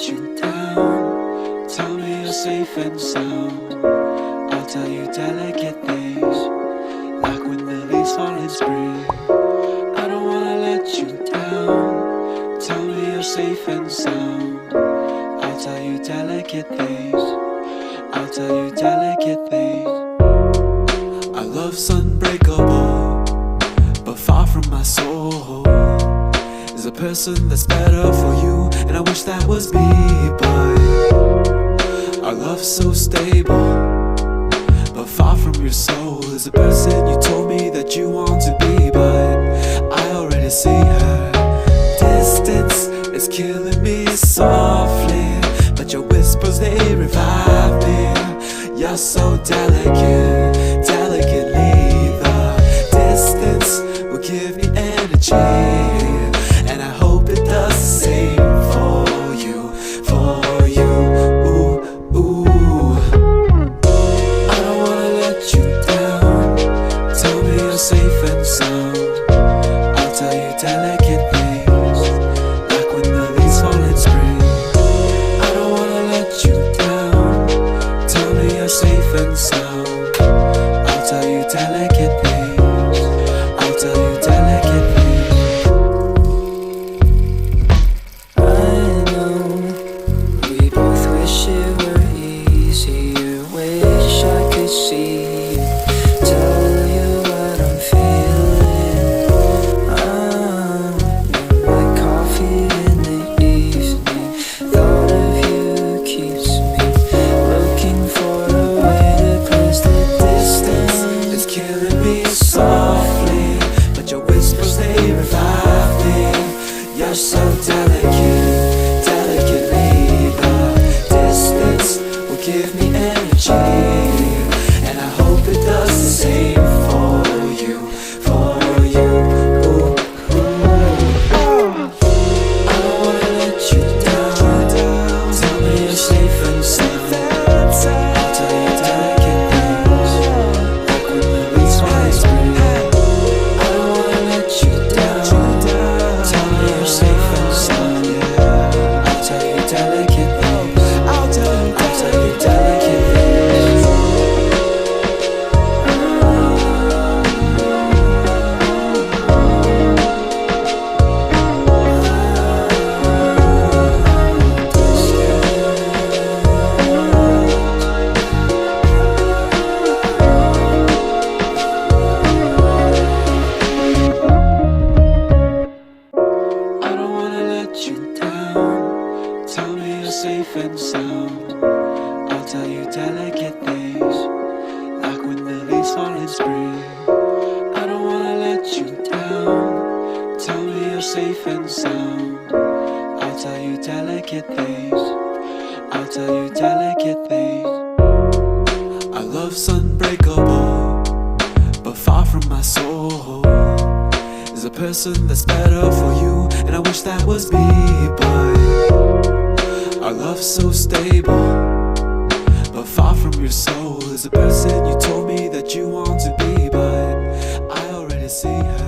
you down. Tell me you're safe and sound. I'll tell you delicate things, like when the leaves fall in spring. I don't wanna let you down. Tell me you're safe and sound. I'll tell you delicate things. I'll tell you delicate things. Our love's unbreakable, but far from my soul. There's a person that's better for you, and I wish that was me, but our love's so stable, but far from your soul. There's a person you told me that you want to be, but I already see her. Distance is killing me softly, but your whispers, they revive me. You're so delicate, delicately. The distance will give me energy, and I hope it does the same for you, for you. Ooh, ooh. I don't wanna let you down. Tell me you're safe and sound. I'll tell you delicate things, like when the leaves fall in spring. I don't wanna let you down. Tell me you're safe and sound. I'll tell you delicate things. I'll tell you delicate things. I know we both wish it were easier. Wish I could see you, tell you what I'm feeling. You're my coffee in the evening. Thought of you keeps me looking for a way to close the distance. It's killing me softly, but your whispers, they revive me. You're so delicate, delicately. The distance will give me energy, and I hope it does the same for you, for you. Ooh, ooh. I don't wanna let you down. Tell me you're safe and sound. I'll tell you delicate things, like when the leaves fall in spring. I don't wanna let you down. Tell me you're safe and sound. I'll tell you delicate things. I'll tell you delicate things. I don't wanna let you down. Tell me you're safe and sound. I'll tell you delicate things, like when the leaves fall in spring. I don't wanna let you down. Tell me you're safe and sound. I'll tell you delicate things. I'll tell you delicate things. Our love's unbreakable, but far from my soul. There's a person that's better for you, and I wish that was me, but our love's so stable, but far from your soul. There's a person you told me that you want to be, but I already see her.